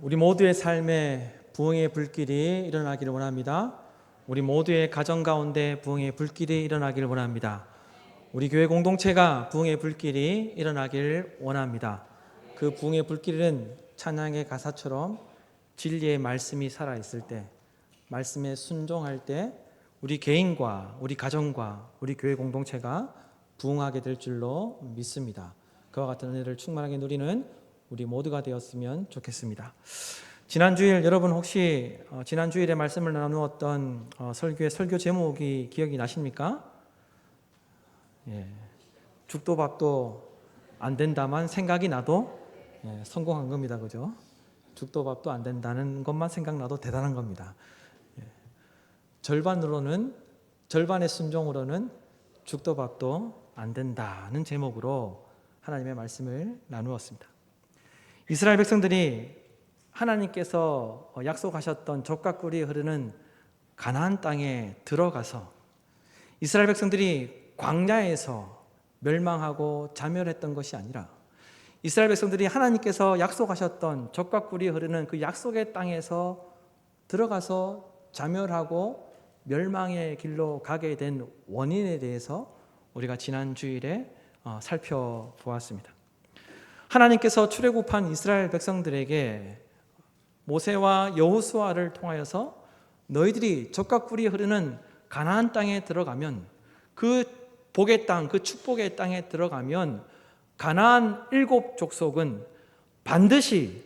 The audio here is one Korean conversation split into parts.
우리 모두의 삶에 부흥의 불길이 일어나기를 원합니다. 우리 모두의 가정 가운데 부흥의 불길이 일어나기를 원합니다. 우리 교회 공동체가 부흥의 불길이 일어나기를 원합니다. 그 부흥의 불길은 찬양의 가사처럼 진리의 말씀이 살아있을 때, 말씀에 순종할 때 우리 개인과 우리 가정과 우리 교회 공동체가 부흥하게 될 줄로 믿습니다. 그와 같은 은혜를 충만하게 누리는 우리 모두가 되었으면 좋겠습니다. 지난 주일 여러분 혹시 지난 주일에 말씀을 나누었던 설교의 설교 제목이 기억이 나십니까? 죽도 밥도 안 된다만 생각이 나도 성공한 겁니다. 그죠? 죽도 밥도 안 된다는 것만 생각나도 대단한 겁니다. 절반의 순종으로는 죽도 밥도 안 된다는 제목으로 하나님의 말씀을 나누었습니다. 이스라엘 백성들이 하나님께서 약속하셨던 젖과 꿀이 흐르는 가나안 땅에 들어가서 이스라엘 백성들이 광야에서 멸망하고 자멸했던 것이 아니라 이스라엘 백성들이 하나님께서 약속하셨던 젖과 꿀이 흐르는 그 약속의 땅에서 들어가서 자멸하고 멸망의 길로 가게 된 원인에 대해서 우리가 지난 주일에 살펴보았습니다. 하나님께서 출애굽한 이스라엘 백성들에게 모세와 여호수아를 통하여서 너희들이 젖과 꿀이 흐르는 가나안 땅에 들어가면 그 복의 땅, 그 축복의 땅에 들어가면 가나안 7족속은 반드시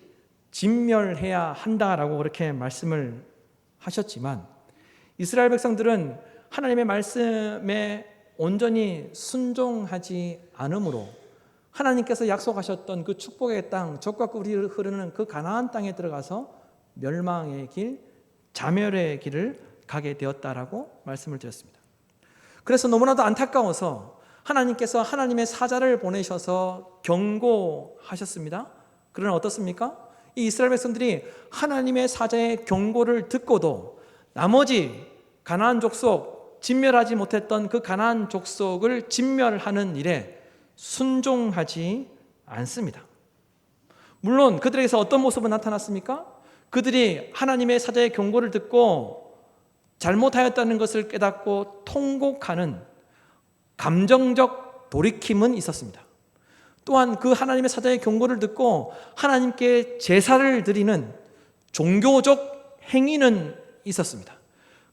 진멸해야 한다라고 그렇게 말씀을 하셨지만 이스라엘 백성들은 하나님의 말씀에 온전히 순종하지 않으므로 하나님께서 약속하셨던 그 축복의 땅, 젖과 꿀이 흐르는 그 가나안 땅에 들어가서 멸망의 길, 자멸의 길을 가게 되었다라고 말씀을 드렸습니다. 그래서 너무나도 안타까워서 하나님께서 하나님의 사자를 보내셔서 경고하셨습니다. 그러나 어떻습니까? 이 이스라엘 백성들이 하나님의 사자의 경고를 듣고도 나머지 가나안 족속, 진멸하지 못했던 그 가나안 족속을 진멸하는 일에 순종하지 않습니다. 물론 그들에게서 어떤 모습은 나타났습니까? 그들이 하나님의 사자의 경고를 듣고 잘못하였다는 것을 깨닫고 통곡하는 감정적 돌이킴은 있었습니다. 또한 그 하나님의 사자의 경고를 듣고 하나님께 제사를 드리는 종교적 행위는 있었습니다.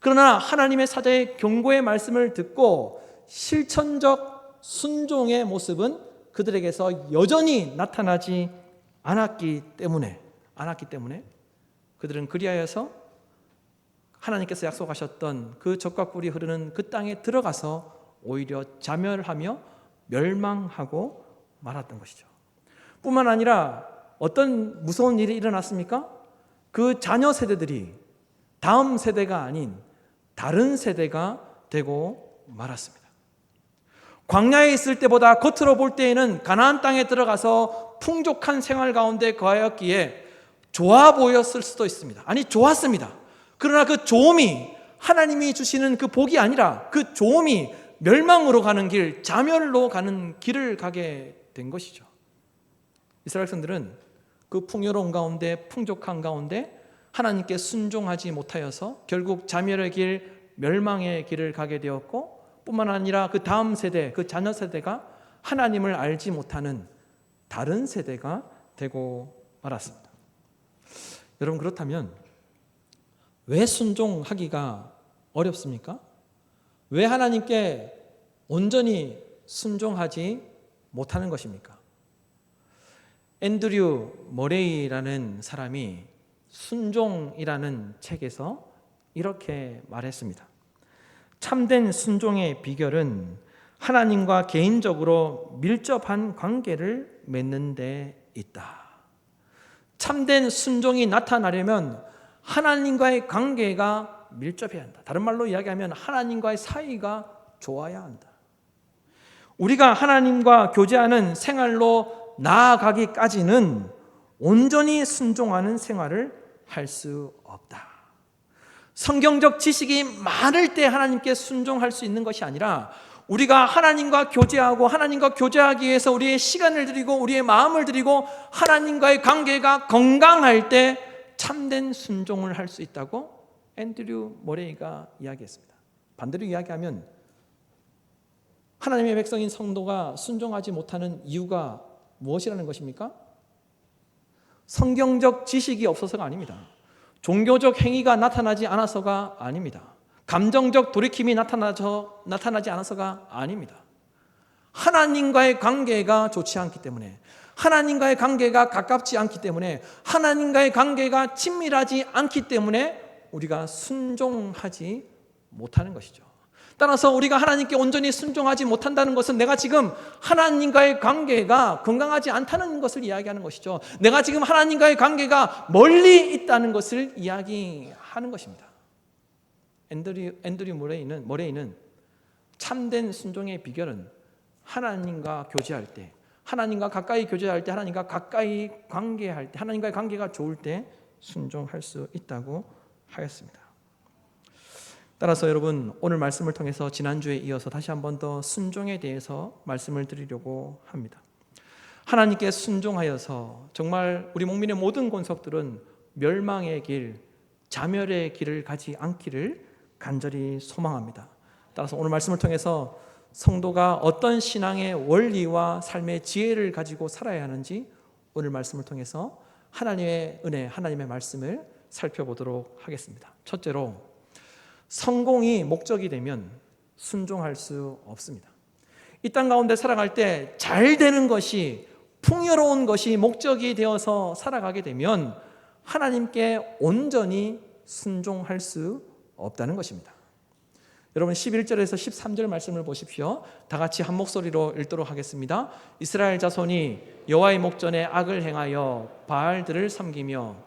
그러나 하나님의 사자의 경고의 말씀을 듣고 실천적 순종의 모습은 그들에게서 여전히 나타나지 않았기 때문에 그들은 그리하여서 하나님께서 약속하셨던 그 젖과 꿀이 흐르는 그 땅에 들어가서 오히려 자멸하며 멸망하고 말았던 것이죠. 뿐만 아니라 어떤 무서운 일이 일어났습니까? 그 자녀 세대들이 다음 세대가 아닌 다른 세대가 되고 말았습니다. 광야에 있을 때보다 겉으로 볼 때에는 가나안 땅에 들어가서 풍족한 생활 가운데 거하였기에 좋아 보였을 수도 있습니다. 아니, 좋았습니다. 그러나 그 좋음이 하나님이 주시는 그 복이 아니라 그 좋음이 멸망으로 가는 길, 자멸로 가는 길을 가게 된 것이죠. 이스라엘 백성들은 그 풍요로운 가운데, 풍족한 가운데 하나님께 순종하지 못하여서 결국 자멸의 길, 멸망의 길을 가게 되었고 뿐만 아니라 그 다음 세대, 그 자녀 세대가 하나님을 알지 못하는 다른 세대가 되고 말았습니다. 여러분, 그렇다면 왜 순종하기가 어렵습니까? 왜 하나님께 온전히 순종하지 못하는 것입니까? 앤드류 머레이라는 사람이 순종이라는 책에서 이렇게 말했습니다. 참된 순종의 비결은 하나님과 개인적으로 밀접한 관계를 맺는 데 있다. 참된 순종이 나타나려면 하나님과의 관계가 밀접해야 한다. 다른 말로 이야기하면 하나님과의 사이가 좋아야 한다. 우리가 하나님과 교제하는 생활로 나아가기까지는 온전히 순종하는 생활을 할 수 없다. 성경적 지식이 많을 때 하나님께 순종할 수 있는 것이 아니라 우리가 하나님과 교제하고 하나님과 교제하기 위해서 우리의 시간을 드리고 우리의 마음을 드리고 하나님과의 관계가 건강할 때 참된 순종을 할 수 있다고 앤드류 모레이가 이야기했습니다. 반대로 이야기하면 하나님의 백성인 성도가 순종하지 못하는 이유가 무엇이라는 것입니까? 성경적 지식이 없어서가 아닙니다. 종교적 행위가 나타나지 않아서가 아닙니다. 감정적 돌이킴이 나타나지 않아서가 아닙니다. 하나님과의 관계가 좋지 않기 때문에, 하나님과의 관계가 가깝지 않기 때문에, 하나님과의 관계가 친밀하지 않기 때문에 우리가 순종하지 못하는 것이죠. 따라서 우리가 하나님께 온전히 순종하지 못한다는 것은 내가 지금 하나님과의 관계가 건강하지 않다는 것을 이야기하는 것이죠. 내가 지금 하나님과의 관계가 멀리 있다는 것을 이야기하는 것입니다. 앤드류 모레이는 참된 순종의 비결은 하나님과 교제할 때, 하나님과 가까이 교제할 때, 하나님과 가까이 관계할 때, 하나님과의 관계가 좋을 때 순종할 수 있다고 하였습니다. 따라서 여러분, 오늘 말씀을 통해서 지난주에 이어서 다시 한 번 더 순종에 대해서 말씀을 드리려고 합니다. 하나님께 순종하여서 정말 우리 목민의 모든 권속들은 멸망의 길, 자멸의 길을 가지 않기를 간절히 소망합니다. 따라서 오늘 말씀을 통해서 성도가 어떤 신앙의 원리와 삶의 지혜를 가지고 살아야 하는지 오늘 말씀을 통해서 하나님의 은혜, 하나님의 말씀을 살펴보도록 하겠습니다. 첫째로, 성공이 목적이 되면 순종할 수 없습니다. 이 땅 가운데 살아갈 때 잘 되는 것이, 풍요로운 것이 목적이 되어서 살아가게 되면 하나님께 온전히 순종할 수 없다는 것입니다. 여러분 11절에서 13절 말씀을 보십시오. 다 같이 한 목소리로 읽도록 하겠습니다. 이스라엘 자손이 여호와의 목전에 악을 행하여 바알들을 섬기며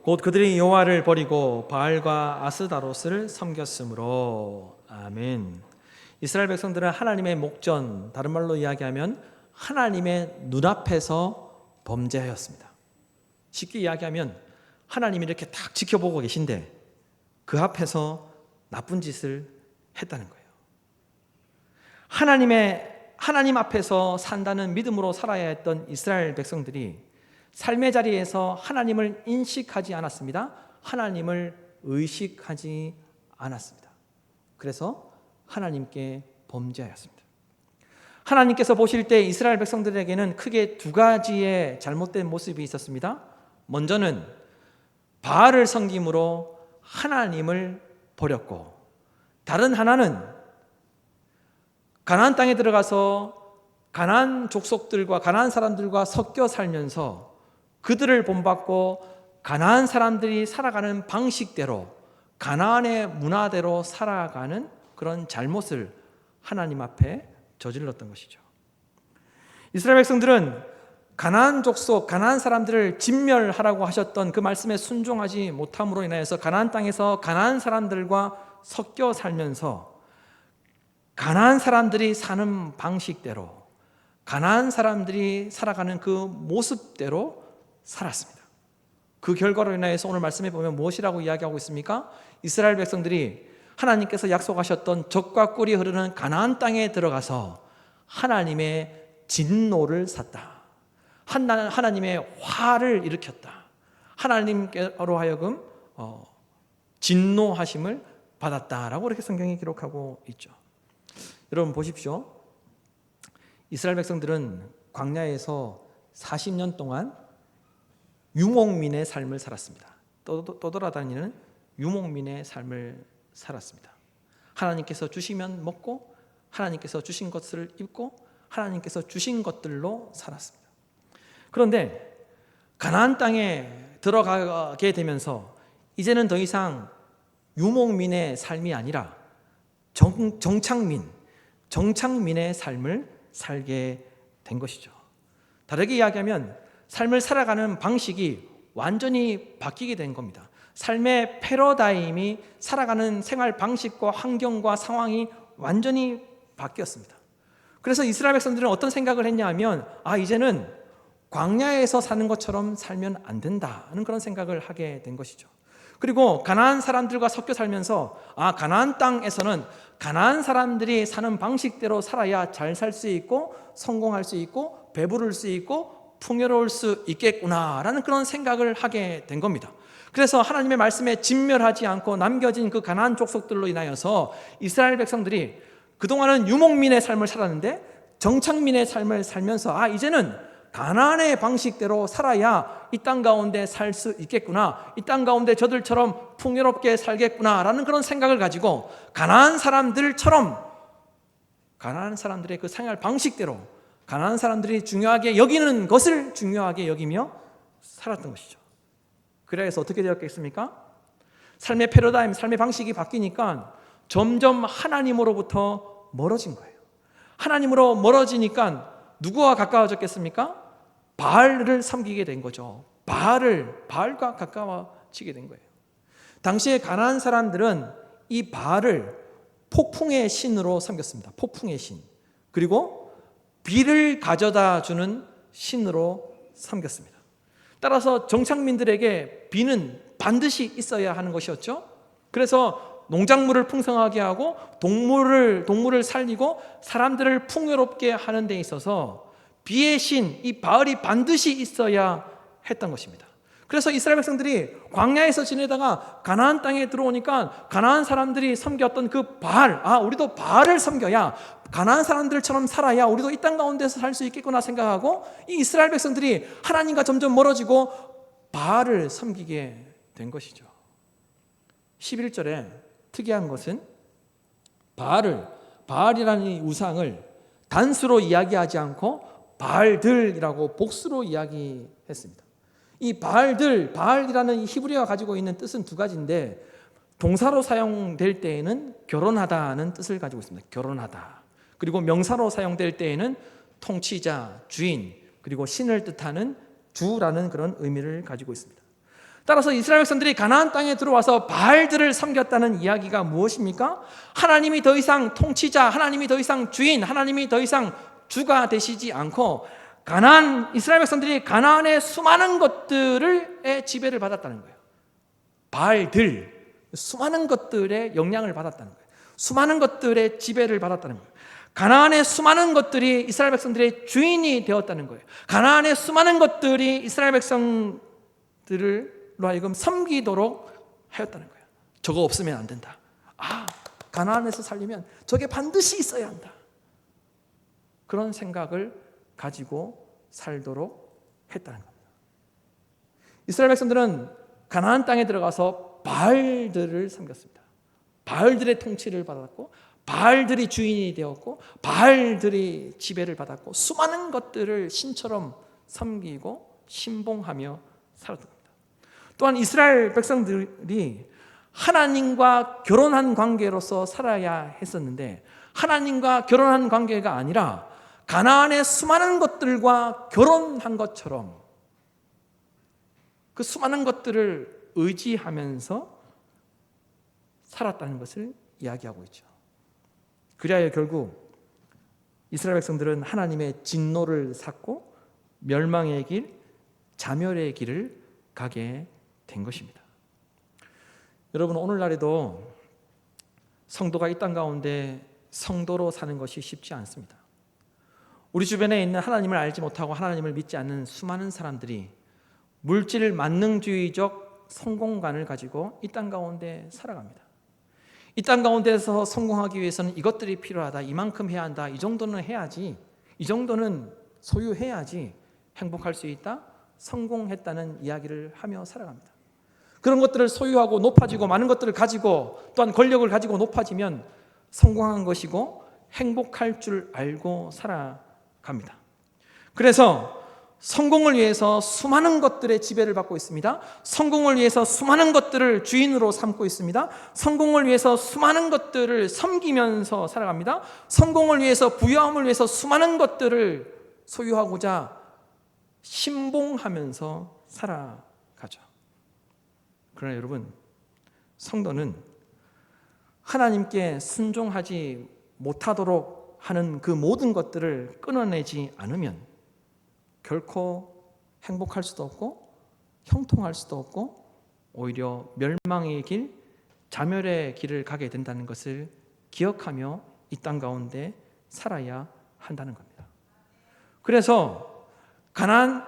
곧 그들이 여호와를 버리고 바알과 아스다롯을 섬겼으므로. 아멘. 이스라엘 백성들은 하나님의 목전, 다른 말로 이야기하면 하나님의 눈앞에서 범죄하였습니다. 쉽게 이야기하면 하나님이 이렇게 딱 지켜보고 계신데 그 앞에서 나쁜 짓을 했다는 거예요. 하나님 앞에서 산다는 믿음으로 살아야 했던 이스라엘 백성들이 삶의 자리에서 하나님을 인식하지 않았습니다. 하나님을 의식하지 않았습니다. 그래서 하나님께 범죄하였습니다. 하나님께서 보실 때 이스라엘 백성들에게는 크게 두 가지의 잘못된 모습이 있었습니다. 먼저는 바알을 섬김으로 하나님을 버렸고, 다른 하나는 가나안 땅에 들어가서 가나안 족속들과 가나안 사람들과 섞여 살면서 그들을 본받고 가나안 사람들이 살아가는 방식대로, 가나안의 문화대로 살아가는 그런 잘못을 하나님 앞에 저질렀던 것이죠. 이스라엘 백성들은 가나안 족속, 가나안 사람들을 진멸하라고 하셨던 그 말씀에 순종하지 못함으로 인하여서 가나안 땅에서 가나안 사람들과 섞여 살면서 가나안 사람들이 사는 방식대로, 가나안 사람들이 살아가는 그 모습대로 살았습니다. 그 결과로 인하여서 오늘 말씀에 보면 무엇이라고 이야기하고 있습니까? 이스라엘 백성들이 하나님께서 약속하셨던 젖과 꿀이 흐르는 가나안 땅에 들어가서 하나님의 진노를 샀다. 하나님의 화를 일으켰다. 하나님께로 하여금 진노하심을 받았다라고 이렇게 성경이 기록하고 있죠. 여러분 보십시오. 이스라엘 백성들은 광야에서 40년 동안 유목민의 삶을 살았습니다. 떠돌아다니는 유목민의 삶을 살았습니다. 하나님께서 주시면 먹고, 하나님께서 주신 것을 입고, 하나님께서 주신 것들로 살았습니다. 그런데 가나안 땅에 들어가게 되면서 이제는 더 이상 유목민의 삶이 아니라 정착민의 삶을 살게 된 것이죠. 다르게 이야기하면 삶을 살아가는 방식이 완전히 바뀌게 된 겁니다. 삶의 패러다임이, 살아가는 생활 방식과 환경과 상황이 완전히 바뀌었습니다. 그래서 이스라엘 백성들은 어떤 생각을 했냐 하면 이제는 광야에서 사는 것처럼 살면 안 된다는 그런 생각을 하게 된 것이죠. 그리고 가나안 사람들과 섞여 살면서 가나안 땅에서는 가나안 사람들이 사는 방식대로 살아야 잘 살 수 있고 성공할 수 있고 배부를 수 있고 풍요로울 수 있겠구나라는 그런 생각을 하게 된 겁니다. 그래서 하나님의 말씀에 진멸하지 않고 남겨진 그 가나안 족속들로 인하여서 이스라엘 백성들이 그동안은 유목민의 삶을 살았는데 정착민의 삶을 살면서 이제는 가나안의 방식대로 살아야 이 땅 가운데 살 수 있겠구나, 이 땅 가운데 저들처럼 풍요롭게 살겠구나라는 그런 생각을 가지고 가나안 사람들처럼 가나안 사람들의 그 생활 방식대로 가나안 사람들이 중요하게 여기는 것을 중요하게 여기며 살았던 것이죠. 그래서 어떻게 되었겠습니까? 삶의 패러다임, 삶의 방식이 바뀌니까 점점 하나님으로부터 멀어진 거예요. 하나님으로 멀어지니까 누구와 가까워졌겠습니까? 바알을 섬기게 된 거죠. 바알과 가까워지게 된 거예요. 당시에 가나안 사람들은 이 바알을 폭풍의 신으로 섬겼습니다. 폭풍의 신. 그리고 비를 가져다 주는 신으로 섬겼습니다. 따라서 정착민들에게 비는 반드시 있어야 하는 것이었죠. 그래서 농작물을 풍성하게 하고 동물을 살리고 사람들을 풍요롭게 하는 데 있어서 비의 신, 이 바알이 반드시 있어야 했던 것입니다. 그래서 이스라엘 백성들이 광야에서 지내다가 가나안 땅에 들어오니까 가나안 사람들이 섬겼던 그 바알, 우리도 바알을 섬겨야 가나안 사람들처럼 살아야 우리도 이 땅 가운데서 살 수 있겠구나 생각하고 이 이스라엘 백성들이 하나님과 점점 멀어지고 바알을 섬기게 된 것이죠. 11절에 특이한 것은 바알이라는 이 우상을 단수로 이야기하지 않고 바알들이라고 복수로 이야기했습니다. 이 바알이라는 이 히브리어가 가지고 있는 뜻은 두 가지인데 동사로 사용될 때에는 결혼하다는 뜻을 가지고 있습니다. 결혼하다. 그리고 명사로 사용될 때에는 통치자, 주인, 그리고 신을 뜻하는 주라는 그런 의미를 가지고 있습니다. 따라서 이스라엘 백성들이 가나안 땅에 들어와서 바알들을 섬겼다는 이야기가 무엇입니까? 하나님이 더 이상 통치자, 하나님이 더 이상 주인, 하나님이 더 이상 주가 되시지 않고 이스라엘 백성들이 가나안의 수많은 것들의 지배를 받았다는 거예요. 바알들, 수많은 것들의 영향을 받았다는 거예요. 수많은 것들의 지배를 받았다는 거예요. 가나안의 수많은 것들이 이스라엘 백성들의 주인이 되었다는 거예요. 가나안의 수많은 것들이 이스라엘 백성들로 하여금 섬기도록 하였다는 거예요. 저거 없으면 안 된다. 가나안에서 살려면 저게 반드시 있어야 한다. 그런 생각을 가지고 살도록 했다는 겁니다. 이스라엘 백성들은 가나안 땅에 들어가서 바알들을 섬겼습니다. 바알들의 통치를 받았고 바알들이 주인이 되었고 바알들이 지배를 받았고 수많은 것들을 신처럼 섬기고 신봉하며 살았던 겁니다. 또한 이스라엘 백성들이 하나님과 결혼한 관계로서 살아야 했었는데 하나님과 결혼한 관계가 아니라 가나안의 수많은 것들과 결혼한 것처럼 그 수많은 것들을 의지하면서 살았다는 것을 이야기하고 있죠. 그리하여 결국 이스라엘 백성들은 하나님의 진노를 샀고 멸망의 길, 자멸의 길을 가게 된 것입니다. 여러분, 오늘날에도 성도가 이 땅 가운데 성도로 사는 것이 쉽지 않습니다. 우리 주변에 있는 하나님을 알지 못하고 하나님을 믿지 않는 수많은 사람들이 물질 만능주의적 성공관을 가지고 이 땅 가운데 살아갑니다. 이 땅 가운데서 성공하기 위해서는 이것들이 필요하다, 이만큼 해야 한다, 이 정도는 해야지, 이 정도는 소유해야지 행복할 수 있다, 성공했다는 이야기를 하며 살아갑니다. 그런 것들을 소유하고 높아지고 많은 것들을 가지고 또한 권력을 가지고 높아지면 성공한 것이고 행복할 줄 알고 살아갑니다. 그래서 성공을 위해서 수많은 것들의 지배를 받고 있습니다. 성공을 위해서 수많은 것들을 주인으로 삼고 있습니다. 성공을 위해서 수많은 것들을 섬기면서 살아갑니다. 성공을 위해서, 부유함을 위해서 수많은 것들을 소유하고자 신봉하면서 살아가죠. 그러나 여러분, 성도는 하나님께 순종하지 못하도록 하는 그 모든 것들을 끊어내지 않으면 결코 행복할 수도 없고 형통할 수도 없고 오히려 멸망의 길, 자멸의 길을 가게 된다는 것을 기억하며 이 땅 가운데 살아야 한다는 겁니다. 그래서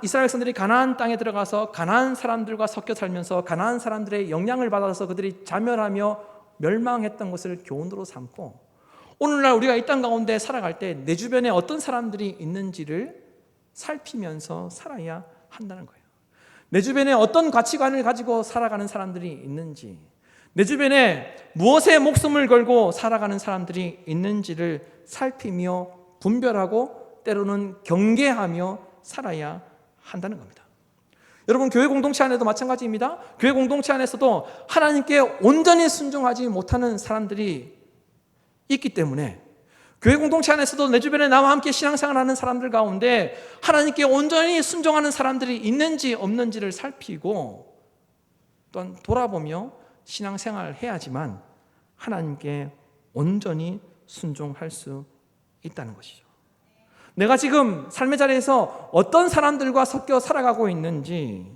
이스라엘 백성들이 가나안 땅에 들어가서 가나안 사람들과 섞여 살면서 가나안 사람들의 영향을 받아서 그들이 자멸하며 멸망했던 것을 교훈으로 삼고 오늘날 우리가 이 땅 가운데 살아갈 때 내 주변에 어떤 사람들이 있는지를 살피면서 살아야 한다는 거예요. 내 주변에 어떤 가치관을 가지고 살아가는 사람들이 있는지, 내 주변에 무엇에 목숨을 걸고 살아가는 사람들이 있는지를 살피며 분별하고 때로는 경계하며 살아야 한다는 겁니다. 여러분, 교회 공동체 안에도 마찬가지입니다. 교회 공동체 안에서도 하나님께 온전히 순종하지 못하는 사람들이 있기 때문에 교회 공동체 안에서도 내 주변에 나와 함께 신앙생활하는 사람들 가운데 하나님께 온전히 순종하는 사람들이 있는지 없는지를 살피고 또한 돌아보며 신앙생활을 해야지만 하나님께 온전히 순종할 수 있다는 것이죠. 내가 지금 삶의 자리에서 어떤 사람들과 섞여 살아가고 있는지,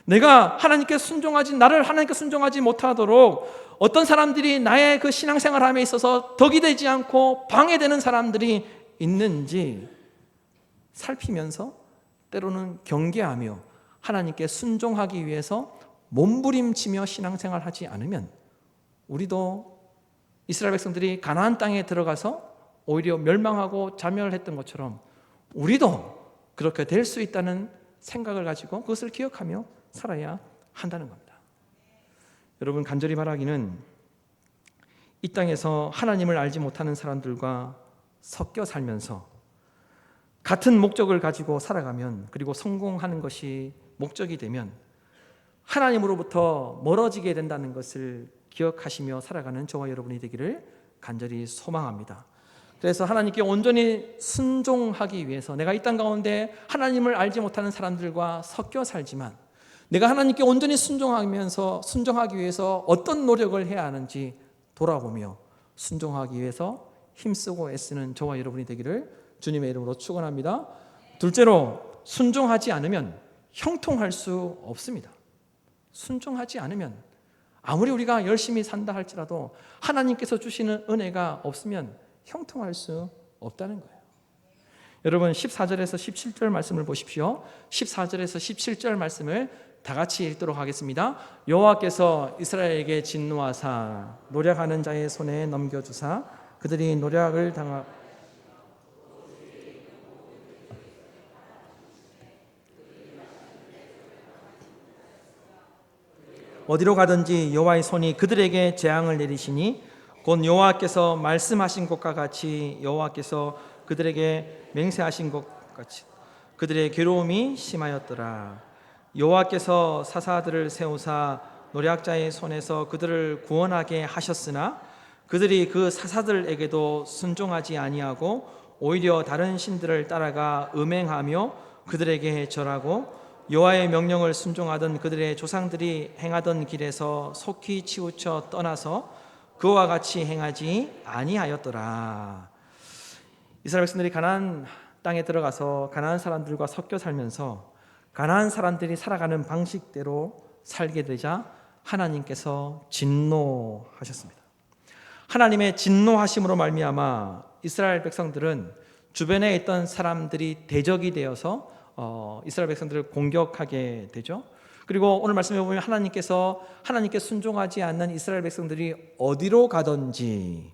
내가 나를 하나님께 순종하지 못하도록 어떤 사람들이 나의 그 신앙생활함에 있어서 덕이 되지 않고 방해되는 사람들이 있는지 살피면서 때로는 경계하며 하나님께 순종하기 위해서 몸부림치며 신앙생활하지 않으면 우리도 이스라엘 백성들이 가나안 땅에 들어가서 오히려 멸망하고 자멸했던 것처럼 우리도 그렇게 될 수 있다는 생각을 가지고 그것을 기억하며 살아야 한다는 겁니다. 여러분, 간절히 바라기는 이 땅에서 하나님을 알지 못하는 사람들과 섞여 살면서 같은 목적을 가지고 살아가면, 그리고 성공하는 것이 목적이 되면 하나님으로부터 멀어지게 된다는 것을 기억하시며 살아가는 저와 여러분이 되기를 간절히 소망합니다. 그래서 하나님께 온전히 순종하기 위해서 내가 이 땅 가운데 하나님을 알지 못하는 사람들과 섞여 살지만 내가 하나님께 온전히 순종하기 위해서 어떤 노력을 해야 하는지 돌아보며 순종하기 위해서 힘쓰고 애쓰는 저와 여러분이 되기를 주님의 이름으로 축원합니다. 둘째로, 순종하지 않으면 형통할 수 없습니다. 순종하지 않으면 아무리 우리가 열심히 산다 할지라도 하나님께서 주시는 은혜가 없으면 형통할 수 없다는 거예요. 여러분, 14절에서 17절 말씀을 보십시오. 14절에서 17절 말씀을 다 같이 읽도록 하겠습니다. 여호와께서 이스라엘에게 진노하사 노략하는 자의 손에 넘겨주사 그들이 노략을 당하 어디로 가든지 여호와의 손이 그들에게 재앙을 내리시니 곧 여호와께서 말씀하신 것과 같이 여호와께서 그들에게 맹세하신 것 같이 그들의 괴로움이 심하였더라. 여호와께서 사사들을 세우사 노략자의 손에서 그들을 구원하게 하셨으나 그들이 그 사사들에게도 순종하지 아니하고 오히려 다른 신들을 따라가 음행하며 그들에게 절하고 여호와의 명령을 순종하던 그들의 조상들이 행하던 길에서 속히 치우쳐 떠나서 그와 같이 행하지 아니하였더라. 이스라엘 백성들이 가나안 땅에 들어가서 가나안 사람들과 섞여 살면서 가나안 사람들이 살아가는 방식대로 살게 되자 하나님께서 진노하셨습니다. 하나님의 진노하심으로 말미암아 이스라엘 백성들은 주변에 있던 사람들이 대적이 되어서 이스라엘 백성들을 공격하게 되죠. 그리고 오늘 말씀해 보면 하나님께서 하나님께 순종하지 않는 이스라엘 백성들이 어디로 가든지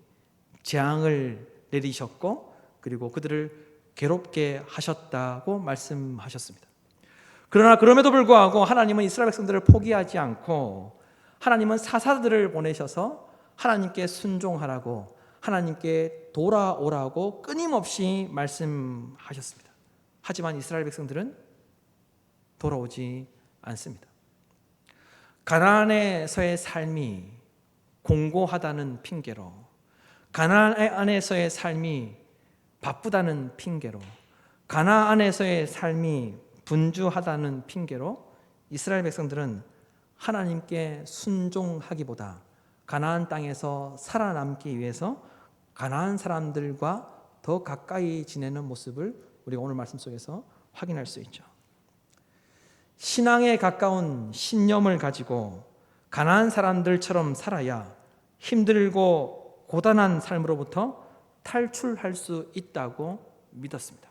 재앙을 내리셨고 그리고 그들을 괴롭게 하셨다고 말씀하셨습니다. 그러나 그럼에도 불구하고 하나님은 이스라엘 백성들을 포기하지 않고 하나님은 사사들을 보내셔서 하나님께 순종하라고 하나님께 돌아오라고 끊임없이 말씀하셨습니다. 하지만 이스라엘 백성들은 돌아오지 않습니다. 가나안에서의 삶이 공고하다는 핑계로, 가나안 안에서의 삶이 바쁘다는 핑계로, 가나안에서의 삶이 분주하다는 핑계로 이스라엘 백성들은 하나님께 순종하기보다 가나안 땅에서 살아남기 위해서 가나안 사람들과 더 가까이 지내는 모습을 우리가 오늘 말씀 속에서 확인할 수 있죠. 신앙에 가까운 신념을 가지고 가난한 사람들처럼 살아야 힘들고 고단한 삶으로부터 탈출할 수 있다고 믿었습니다.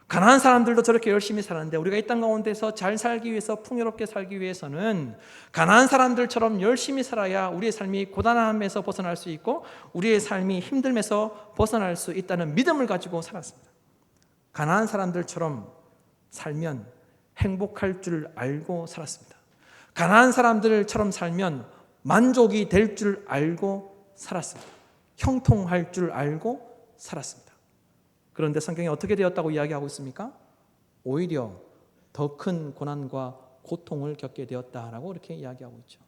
가난한 사람들도 저렇게 열심히 사는데 우리가 이 땅 가운데서 잘 살기 위해서, 풍요롭게 살기 위해서는 가난한 사람들처럼 열심히 살아야 우리의 삶이 고단함에서 벗어날 수 있고 우리의 삶이 힘듦에서 벗어날 수 있다는 믿음을 가지고 살았습니다. 가난한 사람들처럼 살면 행복할 줄 알고 살았습니다. 가난한 사람들처럼 살면 만족이 될 줄 알고 살았습니다. 형통할 줄 알고 살았습니다. 그런데 성경이 어떻게 되었다고 이야기하고 있습니까? 오히려 더 큰 고난과 고통을 겪게 되었다라고 이렇게 이야기하고 있죠.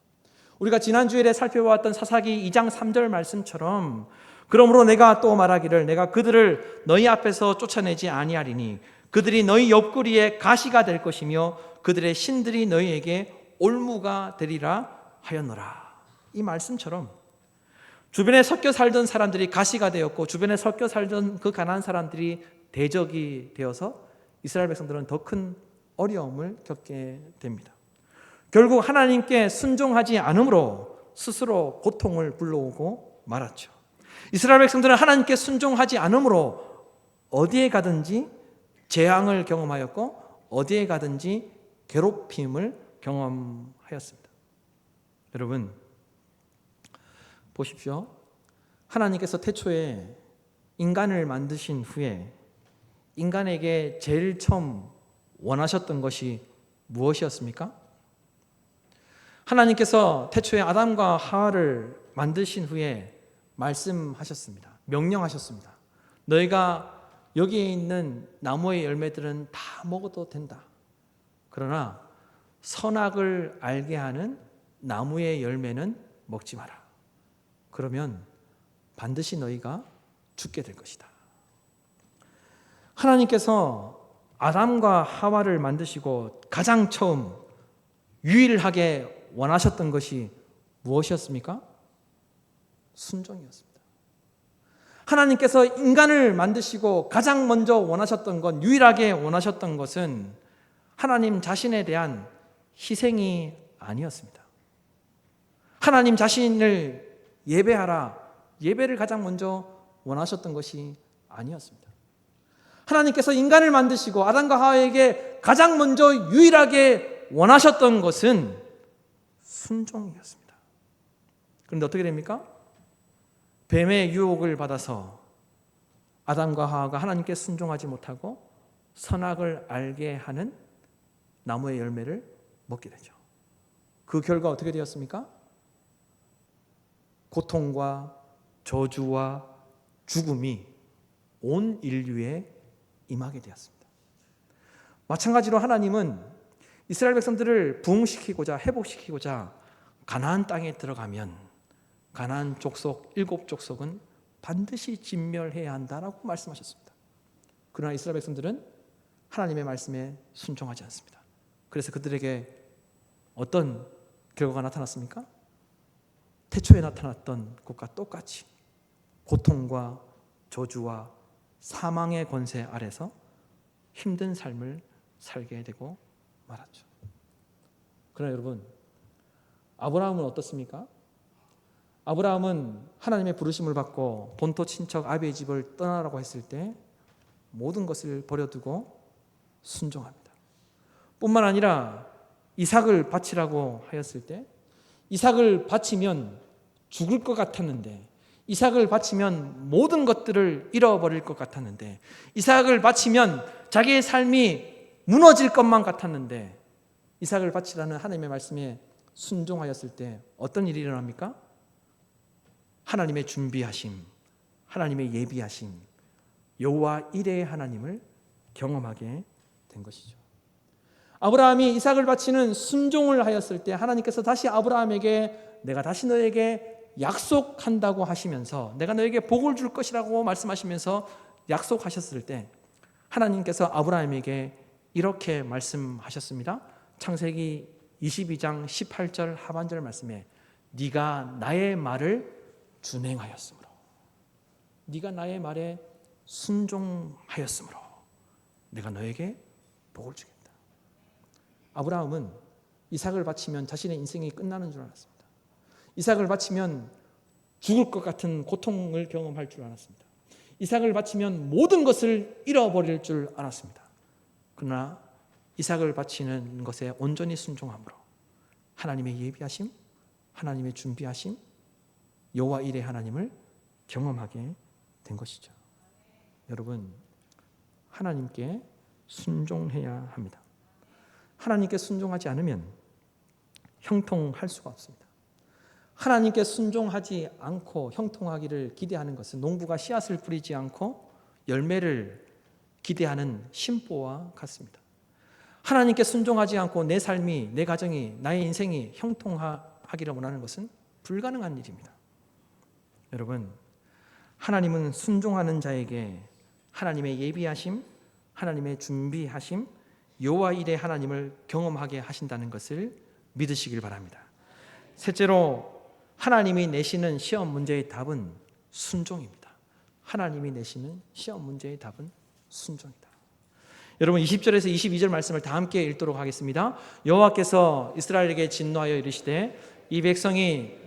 우리가 지난 주일에 살펴보았던 사사기 2장 3절 말씀처럼 그러므로 내가 또 말하기를 내가 그들을 너희 앞에서 쫓아내지 아니하리니 그들이 너희 옆구리에 가시가 될 것이며 그들의 신들이 너희에게 올무가 되리라 하였노라. 이 말씀처럼 주변에 섞여 살던 사람들이 가시가 되었고 주변에 섞여 살던 그 가난한 사람들이 대적이 되어서 이스라엘 백성들은 더 큰 어려움을 겪게 됩니다. 결국 하나님께 순종하지 않음으로 스스로 고통을 불러오고 말았죠. 이스라엘 백성들은 하나님께 순종하지 않음으로 어디에 가든지 재앙을 경험하였고 어디에 가든지 괴롭힘을 경험하였습니다. 여러분 보십시오. 하나님께서 태초에 인간을 만드신 후에 인간에게 제일 처음 원하셨던 것이 무엇이었습니까? 하나님께서 태초에 아담과 하와를 만드신 후에 말씀하셨습니다. 명령하셨습니다. 너희가 여기에 있는 나무의 열매들은 다 먹어도 된다. 그러나 선악을 알게 하는 나무의 열매는 먹지 마라. 그러면 반드시 너희가 죽게 될 것이다. 하나님께서 아담과 하와를 만드시고 가장 처음 유일하게 원하셨던 것이 무엇이었습니까? 순종이었습니다. 하나님께서 인간을 만드시고 가장 먼저 원하셨던 것, 유일하게 원하셨던 것은 하나님 자신에 대한 희생이 아니었습니다. 하나님 자신을 예배하라, 예배를 가장 먼저 원하셨던 것이 아니었습니다. 하나님께서 인간을 만드시고 아담과 하와에게 가장 먼저 유일하게 원하셨던 것은 순종이었습니다. 그런데 어떻게 됩니까? 뱀의 유혹을 받아서 아담과 하와가 하나님께 순종하지 못하고 선악을 알게 하는 나무의 열매를 먹게 되죠. 그 결과 어떻게 되었습니까? 고통과 저주와 죽음이 온 인류에 임하게 되었습니다. 마찬가지로 하나님은 이스라엘 백성들을 부흥시키고자 회복시키고자 가나안 땅에 들어가면 가나안 족속 7족속은 반드시 진멸해야 한다라고 말씀하셨습니다. 그러나 이스라엘 백성들은 하나님의 말씀에 순종하지 않습니다. 그래서 그들에게 어떤 결과가 나타났습니까? 태초에 나타났던 것과 똑같이 고통과 저주와 사망의 권세 아래서 힘든 삶을 살게 되고 말았죠. 그러나 여러분, 아브라함은 어떻습니까? 아브라함은 하나님의 부르심을 받고 본토 친척 아비의 집을 떠나라고 했을 때 모든 것을 버려두고 순종합니다. 뿐만 아니라 이삭을 바치라고 하였을 때 이삭을 바치면 죽을 것 같았는데, 이삭을 바치면 모든 것들을 잃어버릴 것 같았는데, 이삭을 바치면 자기의 삶이 무너질 것만 같았는데, 이삭을 바치라는 하나님의 말씀에 순종하였을 때 어떤 일이 일어납니까? 하나님의 준비하심, 하나님의 예비하심, 여호와 이레의 하나님을 경험하게 된 것이죠. 아브라함이 이삭을 바치는 순종을 하였을 때 하나님께서 다시 아브라함에게 내가 다시 너에게 약속한다고 하시면서 내가 너에게 복을 줄 것이라고 말씀하시면서 약속하셨을 때 하나님께서 아브라함에게 이렇게 말씀하셨습니다. 창세기 22장 18절 하반절 말씀에 네가 나의 말을 준행하였으므로, 네가 나의 말에 순종하였으므로 내가 너에게 복을 주겠다. 아브라함은 이삭을 바치면 자신의 인생이 끝나는 줄 알았습니다. 이삭을 바치면 죽을 것 같은 고통을 경험할 줄 알았습니다. 이삭을 바치면 모든 것을 잃어버릴 줄 알았습니다. 그러나 이삭을 바치는 것에 온전히 순종함으로 하나님의 예비하심, 하나님의 준비하심, 여호와 일의 하나님을 경험하게 된 것이죠. 여러분, 하나님께 순종해야 합니다. 하나님께 순종하지 않으면 형통할 수가 없습니다. 하나님께 순종하지 않고 형통하기를 기대하는 것은 농부가 씨앗을 뿌리지 않고 열매를 기대하는 심보와 같습니다. 하나님께 순종하지 않고 내 삶이, 내 가정이, 나의 인생이 형통하기를 원하는 것은 불가능한 일입니다. 여러분, 하나님은 순종하는 자에게 하나님의 예비하심, 하나님의 준비하심, 여호와 일의 하나님을 경험하게 하신다는 것을 믿으시길 바랍니다. 셋째로, 하나님이 내시는 시험 문제의 답은 순종입니다. 하나님이 내시는 시험 문제의 답은 순종이다. 여러분, 20절에서 22절 말씀을 다 함께 읽도록 하겠습니다. 여호와께서 이스라엘에게 진노하여 이르시되 이 백성이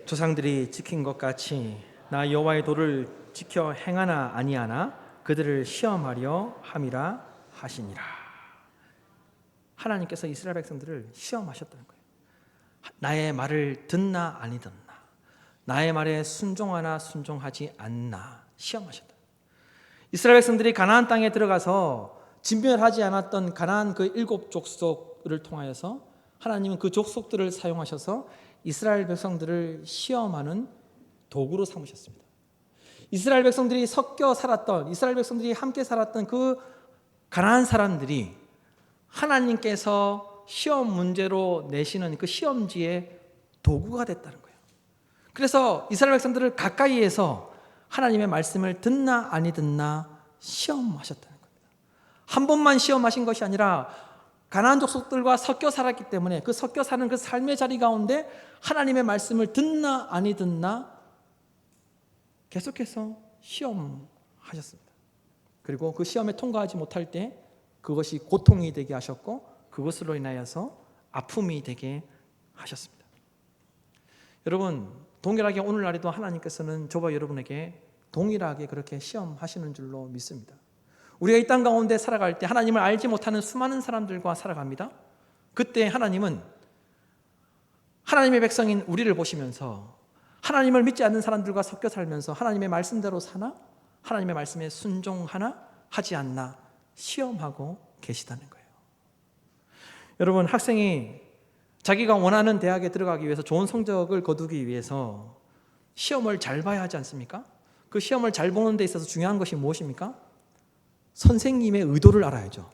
조상들이 지킨 것 같이 나 여호와의 도를 지켜 행하나 아니하나 그들을 시험하려 함이라 하시니라. 하나님께서 이스라엘 백성들을 시험하셨다는 거예요. 나의 말을 듣나 아니 듣나, 나의 말에 순종하나 순종하지 않나 시험하셨다. 이스라엘 백성들이 가나안 땅에 들어가서 진멸하지 않았던 가나안 그 7 족속을 통하여서 하나님은 그 족속들을 사용하셔서 이스라엘 백성들을 시험하는 도구로 삼으셨습니다. 이스라엘 백성들이 섞여 살았던, 이스라엘 백성들이 함께 살았던 그 가나안 사람들이 하나님께서 시험 문제로 내시는 그 시험지의 도구가 됐다는 거예요. 그래서 이스라엘 백성들을 가까이에서 하나님의 말씀을 듣나 아니 듣나 시험하셨다는 겁니다. 한 번만 시험하신 것이 아니라 가나안 족속들과 섞여 살았기 때문에 그 섞여 사는 그 삶의 자리 가운데 하나님의 말씀을 듣나 아니 듣나 계속해서 시험하셨습니다. 그리고 그 시험에 통과하지 못할 때 그것이 고통이 되게 하셨고 그것으로 인하여서 아픔이 되게 하셨습니다. 여러분, 동일하게 오늘날에도 하나님께서는 저와 여러분에게 동일하게 그렇게 시험하시는 줄로 믿습니다. 우리가 이 땅 가운데 살아갈 때 하나님을 알지 못하는 수많은 사람들과 살아갑니다. 그때 하나님은 하나님의 백성인 우리를 보시면서 하나님을 믿지 않는 사람들과 섞여 살면서 하나님의 말씀대로 사나, 하나님의 말씀에 순종하나 하지 않나 시험하고 계시다는 거예요. 여러분, 학생이 자기가 원하는 대학에 들어가기 위해서 좋은 성적을 거두기 위해서 시험을 잘 봐야 하지 않습니까? 그 시험을 잘 보는 데 있어서 중요한 것이 무엇입니까? 선생님의 의도를 알아야죠.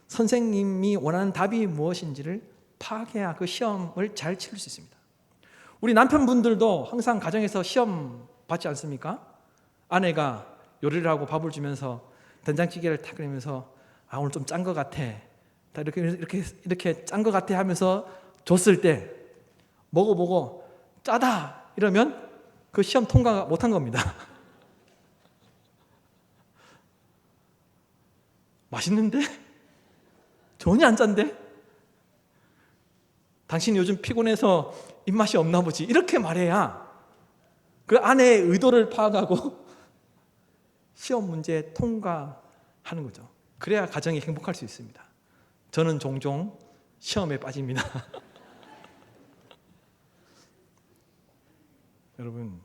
선생님이 원하는 답이 무엇인지를 파악해야 그 시험을 잘 치를 수 있습니다. 우리 남편분들도 항상 가정에서 시험 받지 않습니까? 아내가 요리를 하고 밥을 주면서 된장찌개를 탁 끓이면서 오늘 좀 짠 것 같아. 이렇게 짠 것 같아 하면서 줬을 때 먹어보고 짜다 이러면 그 시험 통과 못한 겁니다. 맛있는데? 전혀 안 짠데? 당신 요즘 피곤해서 입맛이 없나 보지. 이렇게 말해야 그 아내의 의도를 파악하고 시험 문제에 통과하는 거죠. 그래야 가정이 행복할 수 있습니다. 저는 종종 시험에 빠집니다. 여러분,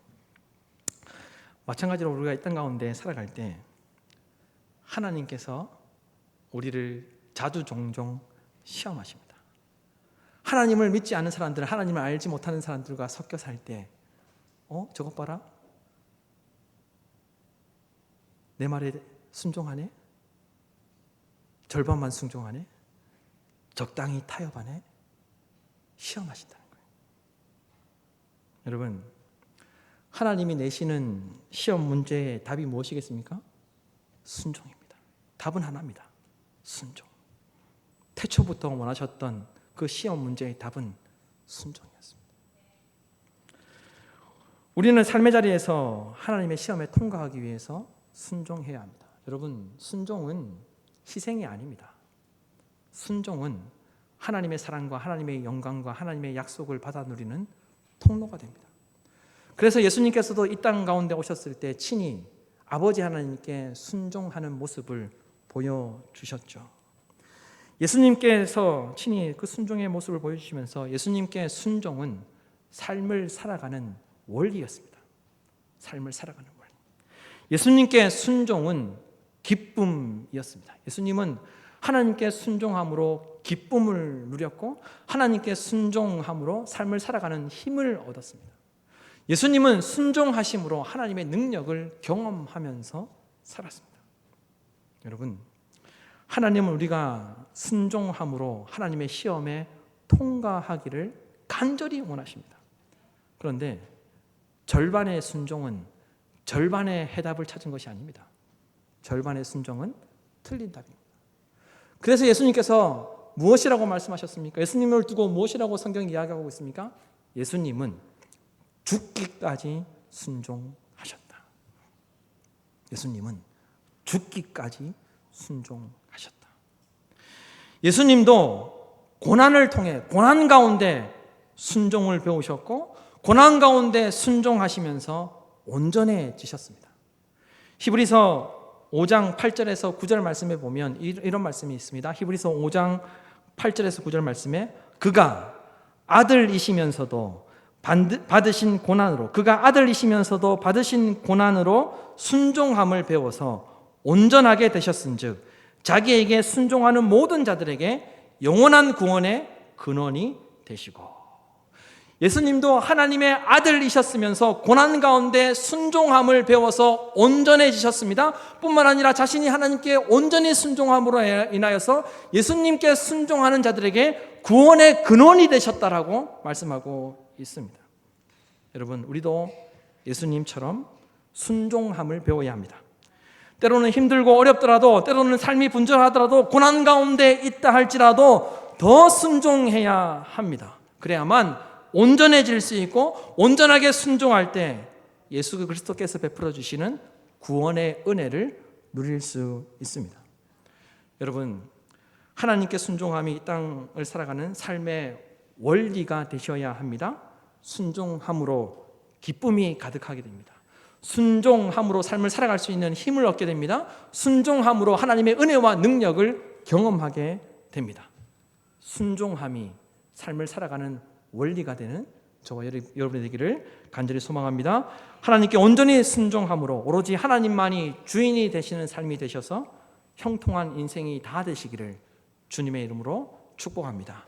마찬가지로 우리가 이 땅 가운데 살아갈 때 하나님께서 우리를 자주 종종 시험하십니다. 하나님을 믿지 않는 사람들은 하나님을 알지 못하는 사람들과 섞여 살 때 저것 봐라. 내 말에 순종하네? 절반만 순종하네? 적당히 타협하네? 시험하신다는 거예요. 여러분, 하나님이 내시는 시험 문제의 답이 무엇이겠습니까? 순종입니다. 답은 하나입니다. 순종. 태초부터 원하셨던 그 시험 문제의 답은 순종이었습니다. 우리는 삶의 자리에서 하나님의 시험에 통과하기 위해서 순종해야 합니다. 여러분, 순종은 희생이 아닙니다. 순종은 하나님의 사랑과 하나님의 영광과 하나님의 약속을 받아 누리는 통로가 됩니다. 그래서 예수님께서도 이 땅 가운데 오셨을 때 친히 아버지 하나님께 순종하는 모습을 보여주셨죠. 예수님께서 친히 그 순종의 모습을 보여주시면서 예수님께 순종은 삶을 살아가는 원리였습니다. 삶을 살아가는 원리. 예수님께 순종은 기쁨이었습니다. 예수님은 하나님께 순종함으로 기쁨을 누렸고 하나님께 순종함으로 삶을 살아가는 힘을 얻었습니다. 예수님은 순종하심으로 하나님의 능력을 경험하면서 살았습니다. 여러분, 하나님은 우리가 순종함으로 하나님의 시험에 통과하기를 간절히 원하십니다. 그런데 절반의 순종은 절반의 해답을 찾은 것이 아닙니다. 절반의 순종은 틀린 답입니다. 그래서 예수님께서 무엇이라고 말씀하셨습니까? 예수님을 두고 무엇이라고 성경이 이야기하고 있습니까? 예수님은 죽기까지 순종하셨다. 예수님은 죽기까지 순종하셨다. 예수님도 고난을 통해 고난 가운데 순종을 배우셨고 고난 가운데 순종하시면서 온전해지셨습니다. 히브리서 5장 8절에서 9절 말씀에 보면 이런 말씀이 있습니다. 히브리서 5장 8절에서 9절 말씀에 그가 아들이시면서도 받으신 고난으로 순종함을 배워서 온전하게 되셨은즉 자기에게 순종하는 모든 자들에게 영원한 구원의 근원이 되시고. 예수님도 하나님의 아들이셨으면서 고난 가운데 순종함을 배워서 온전해지셨습니다. 뿐만 아니라 자신이 하나님께 온전히 순종함으로 인하여서 예수님께 순종하는 자들에게 구원의 근원이 되셨다라고 말씀하고 있습니다. 여러분, 우리도 예수님처럼 순종함을 배워야 합니다. 때로는 힘들고 어렵더라도, 때로는 삶이 분절하더라도, 고난 가운데 있다 할지라도 더 순종해야 합니다. 그래야만 온전해질 수 있고 온전하게 순종할 때 예수 그리스도께서 베풀어 주시는 구원의 은혜를 누릴 수 있습니다. 여러분, 하나님께 순종함이 이 땅을 살아가는 삶의 원리가 되셔야 합니다. 순종함으로 기쁨이 가득하게 됩니다. 순종함으로 삶을 살아갈 수 있는 힘을 얻게 됩니다. 순종함으로 하나님의 은혜와 능력을 경험하게 됩니다. 순종함이 삶을 살아가는 원리가 되는 저와 여러분이 되기를 간절히 소망합니다. 하나님께 온전히 순종함으로 오로지 하나님만이 주인이 되시는 삶이 되셔서 형통한 인생이 다 되시기를 주님의 이름으로 축복합니다.